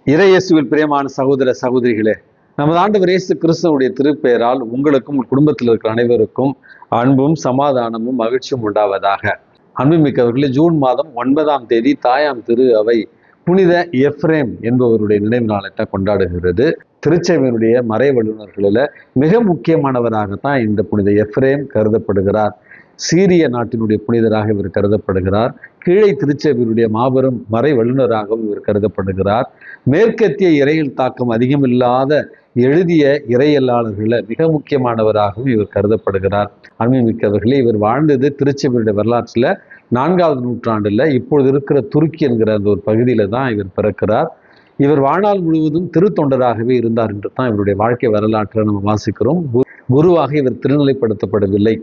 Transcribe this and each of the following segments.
இறையேசுவில் பிரியமான சகோதர சகோதரிகளே, நமது ஆண்டவர் இயேசு கிறிஸ்துவனுடைய திருப்பெயரால் உங்களுக்கும் குடும்பத்தில் இருக்கிற அனைவருக்கும் அன்பும் சமாதானமும் மகிழ்ச்சியும் உண்டாவதாக. அன்புமிக்கவர்களே, ஜூன் மாதம் 9ஆம் தேதி தாயாம் திரு அவை புனித எஃப்ரேம் என்பவருடைய நினைவு நாளை கொண்டாடுகிறது. திருச்சபையினுடைய மறை வல்லுநர்களில் மிக முக்கியமானவராகத்தான் இந்த புனித எஃப்ரேம் கருதப்படுகிறார். சீரிய நாட்டினுடைய புனிதராக இவர் கருதப்படுகிறார். கீழே திருச்சபையினுடைய மாபெரும் மறை வல்லுநராகவும் இவர் கருதப்படுகிறார். மேற்கத்திய இறையில் தாக்கம் அதிகமில்லாத எழுதிய இறையலாளர்களில் மிக முக்கியமானவராகவும் இவர் கருதப்படுகிறார். அன்புமிக்கவர்களே, இவர் வாழ்ந்தது திருச்சபையுடைய வரலாற்றில் 4வது நூற்றாண்டுல இப்பொழுது இருக்கிற துருக்கி என்கிற அந்த ஒரு பகுதியில தான் இவர் பிறக்கிறார். இவர் வாழ்நாள் முழுவதும் திருத்தொண்டராகவே இருந்தார் என்று தான் இவருடைய வாழ்க்கை வரலாற்றில் நம்ம வாசிக்கிறோம். குருவாக இவர் திருநிலைப்படுத்தப்படவில்லை.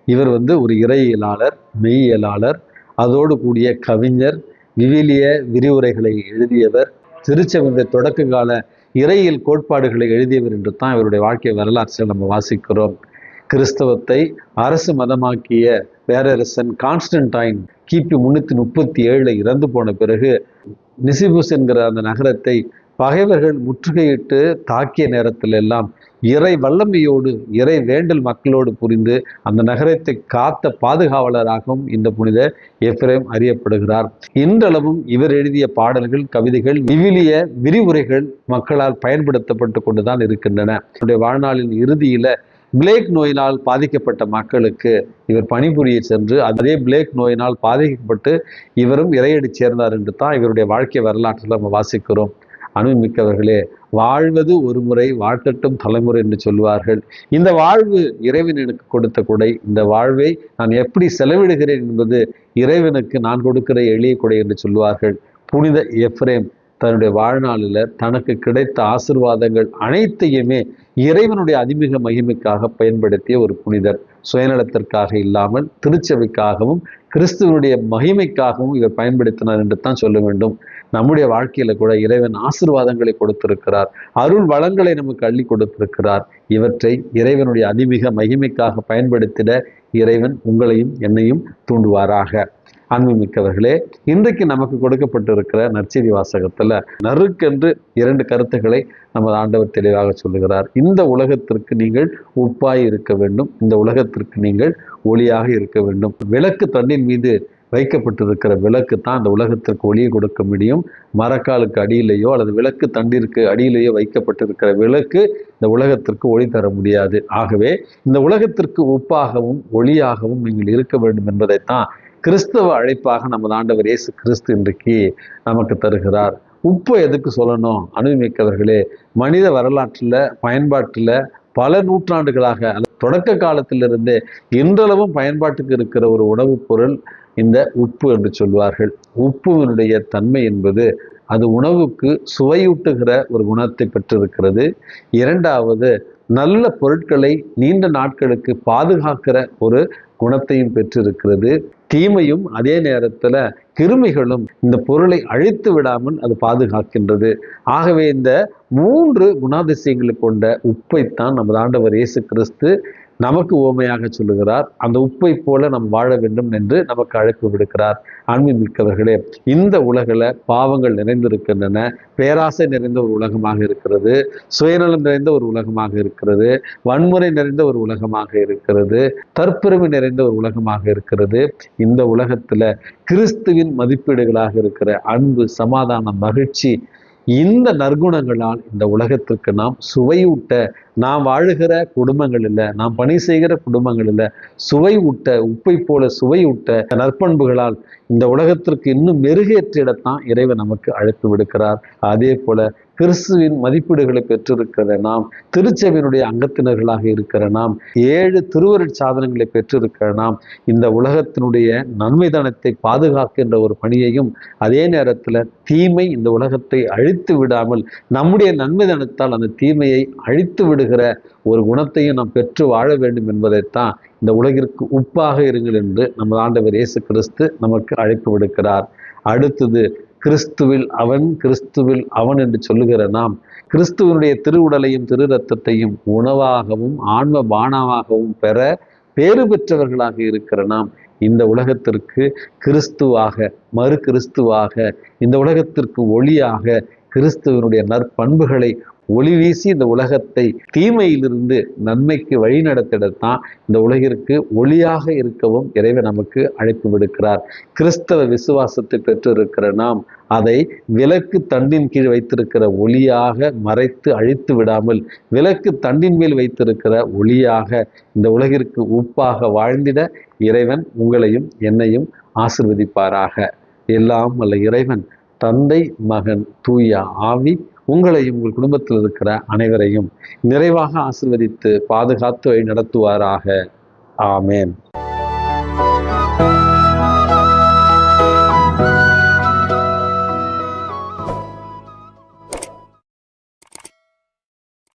இவர் ஒரு இறையியலாளர், மெய்யியலாளர், அதோடு கூடிய கவிஞர், விவிலிய விரிவுரைகளை எழுதியவர், திருச்சபையுடைய தொடக்க கால இறையியல் கோட்பாடுகளை எழுதியவர் என்று தான் இவருடைய வாழ்க்கை வரலாற்றில் நம்ம வாசிக்கிறோம். கிறிஸ்தவத்தை அரசு மதமாக்கிய பேரரசன் கான்ஸ்டன்டைன் கிபி 337 இறந்து போன பிறகு நிசிபுஸ் என்கிற அந்த நகரத்தை பகைவர்கள் முற்றுகையிட்டு தாக்கிய நேரத்தில் எல்லாம் இறை வல்லமையோடு இறை வேண்டல் மக்களோடு புரிந்து அந்த நகரத்தை காத்த பாதுகாவலராகவும் இந்த புனித எஃப்ரேம் அறியப்படுகிறார். இன்றளவும் இவர் எழுதிய பாடல்கள், கவிதைகள், விவிலிய விரிவுரைகள் மக்களால் பயன்படுத்தப்பட்டு கொண்டுதான் இருக்கின்றன. இவருடைய வாழ்நாளின் இறுதியில பிளேக் நோயினால் பாதிக்கப்பட்ட மக்களுக்கு இவர் பணிபுரிய சென்று அதே பிளேக் நோயினால் பாதிக்கப்பட்டு இவரும் இறையடி சேர்ந்தார் என்று தான் இவருடைய வாழ்க்கை வரலாற்றில் நம்ம வாசிக்கிறோம். அன்புமிக்கவர்களே, வாழ்வது ஒரு முறை, வாழ்க்கட்டும் தலைமுறை என்று சொல்வார்கள். இந்த வாழ்வு இறைவன் எனக்கு கொடுத்த கொடை. இந்த வாழ்வை நான் எப்படி செலவிடுகிறேன் என்பது இறைவனுக்கு நான் கொடுக்கிற எளிய கொடை என்று சொல்வார்கள். புனித எஃப்ரேம் தன்னுடைய வாழ்நாளில் தனக்கு கிடைத்த ஆசீர்வாதங்கள் அனைத்தையுமே இறைவனுடைய அதிமிக மகிமைக்காக பயன்படுத்திய ஒரு புனிதர். சுயநலத்திற்காக இல்லாமல் திருச்சபைக்காகவும் கிறிஸ்துவனுடைய மகிமைக்காகவும் இவர் பயன்படுத்தினார் என்று தான் சொல்ல வேண்டும். நம்முடைய வாழ்க்கையில கூட இறைவன் ஆசீர்வாதங்களை கொடுத்திருக்கிறார், அருள் வளங்களை நமக்கு அள்ளி கொடுத்திருக்கிறார். இவற்றை இறைவனுடைய அதிமிக மகிமைக்காக பயன்படுத்திட இறைவன் உங்களையும் என்னையும் தூண்டுவாராக. அன்புமிக்கவர்களே, இன்றைக்கு நமக்கு கொடுக்கப்பட்டிருக்கிற நற்செய்தி வாசகத்துல நறுக்கென்று 2 கருத்துக்களை நமது ஆண்டவர் தெளிவாக சொல்லுகிறார். இந்த உலகத்திற்கு நீங்கள் உப்பாய் இருக்க வேண்டும், இந்த உலகத்திற்கு நீங்கள் ஒளியாக இருக்க வேண்டும். விளக்கு தண்ணீர் மீது வைக்கப்பட்டிருக்கிற விளக்கு தான் இந்த உலகத்திற்கு ஒளியை கொடுக்க முடியும். மரக்காலுக்கு அடியிலேயோ அல்லது விளக்கு தண்டிற்கு அடியிலேயோ வைக்கப்பட்டிருக்கிற விளக்கு இந்த உலகத்திற்கு ஒளி தர முடியாது. ஆகவே இந்த உலகத்திற்கு உப்பாகவும் ஒளியாகவும் நீங்கள் இருக்க வேண்டும் என்பதைத்தான் கிறிஸ்தவ அழைப்பாக நமது ஆண்டவர் இயேசு கிறிஸ்து இன்றைக்கு நமக்கு தருகிறார். உப்பு எதுக்கு சொல்லணும்? அனுபவிக்கவர்களே, மனித வரலாற்றில் பயன்பாட்டில் பல நூற்றாண்டுகளாக தொடக்க காலத்திலிருந்தே இன்றளவும் பயன்பாட்டுக்கு இருக்கிற ஒரு உணவுப் பொருள் இந்த உப்பு என்று சொல்வார்கள். உப்புவினுடைய தன்மை என்பது அது உணவுக்கு சுவையூட்டுகிற ஒரு குணத்தை பெற்றிருக்கிறது. இரண்டாவது, நல்ல பொருட்களை நீண்ட நாட்களுக்கு பாதுகாக்கிற ஒரு குணத்தையும் பெற்றிருக்கிறது. தீமையும் அதே நேரத்துல கிருமிகளும் இந்த பொருளை அழித்து விடாமல் அது பாதுகாக்கின்றது. ஆகவே இந்த 3 குணாதிசயங்களை கொண்ட உப்பைத்தான் நமது ஆண்டவர் இயேசு கிறிஸ்து நமக்கு உவமையாக சொல்லுகிறார். அந்த உப்பை போல நாம் வாழ வேண்டும் என்று நமக்கு அழைப்பு விடுக்கிறார். அன்புமிக்கவர்களே, இந்த உலகில் பாவங்கள் நிறைந்திருக்கின்றன. பேராசை நிறைந்த ஒரு உலகமாக இருக்கிறது, சுயநலம் நிறைந்த ஒரு உலகமாக இருக்கிறது, வன்முறை நிறைந்த ஒரு உலகமாக இருக்கிறது, தற்பெருமை நிறைந்த ஒரு உலகமாக இருக்கிறது. இந்த உலகத்துல கிறிஸ்துவின் மதிப்பீடுகளாக இருக்கிற அன்பு, சமாதானம், மகிழ்ச்சி, இந்த நற்குணங்களால் இந்த உலகத்திற்கு நாம் சுவையூட்ட, நாம் வாழுகிற குடும்பங்களில், நாம் பணி செய்கிற குடும்பங்களில் சுவை ஊட்ட, உப்பை போல சுவை ஊட்ட நற்பண்புகளால் இந்த உலகத்திற்கு இன்னும் மெருகேற்றிடத்தான் இறைவன் நமக்கு அழைப்பு விடுக்கிறார். அதே போல கிறிஸ்துவின் மதிப்பீடுகளை பெற்றிருக்கிற நாம், திருச்சபையினுடைய அங்கத்தினர்களாக இருக்கிற நாம், 7 திருவருட் சாதனங்களை பெற்றிருக்கிற நாம், இந்த உலகத்தினுடைய நன்மைதனத்தை பாதுகாக்கின்ற ஒரு பணியையும், அதே நேரத்தில் தீமை இந்த உலகத்தை அழித்து விடாமல் நம்முடைய நன்மைதனத்தால் அந்த தீமையை அழித்து விடுகிற ஒரு குணத்தையும் நாம் பெற்று வாழ வேண்டும் என்பதைத்தான் இந்த உலகிற்கு உப்பாக இருங்கள் என்று நமது ஆண்டவர் இயேசு கிறிஸ்து நமக்கு அழைப்பு விடுக்கிறார். அடுத்தது, கிறிஸ்துவில் அவன், கிறிஸ்துவில் அவன் என்று சொல்லுகிற நாம் கிறிஸ்துவனுடைய திருவுடலையும் திரு ரத்தத்தையும் உணவாகவும் ஆன்ம பானமாகவும் பெற பேறு பெற்றவர்களாக இருக்கிற நாம் இந்த உலகத்திற்கு கிறிஸ்துவாக, மறு கிறிஸ்துவாக, இந்த உலகத்திற்கு ஒளியாக, கிறிஸ்துவனுடைய நற்பண்புகளை ஒளி வீசி இந்த உலகத்தை தீமையிலிருந்து நன்மைக்கு வழி நடத்திடத்தான் இந்த உலகிற்கு ஒளியாக இருக்கவும் இறைவன் நமக்கு அழைப்பு விடுக்கிறார். கிறிஸ்தவ விசுவாசத்தை பெற்றிருக்கிற நாம் அதை விளக்கு தண்டின் கீழ் வைத்திருக்கிற ஒளியாக மறைத்து அழித்து விடாமல் விளக்கு தண்டின் மேல் வைத்திருக்கிற ஒளியாக இந்த உலகிற்கு உப்பாக வாழ்ந்திட இறைவன் உங்களையும் என்னையும் ஆசீர்வதிப்பாராக. எல்லாம் வல்ல இறைவன் தந்தை, மகன், தூய ஆவி உங்களையும் உங்கள் குடும்பத்தில் இருக்கிற அனைவரையும் நிறைவாக ஆசீர்வதித்து பாதுகாத்து வழி நடத்துவாராக. ஆமேன்.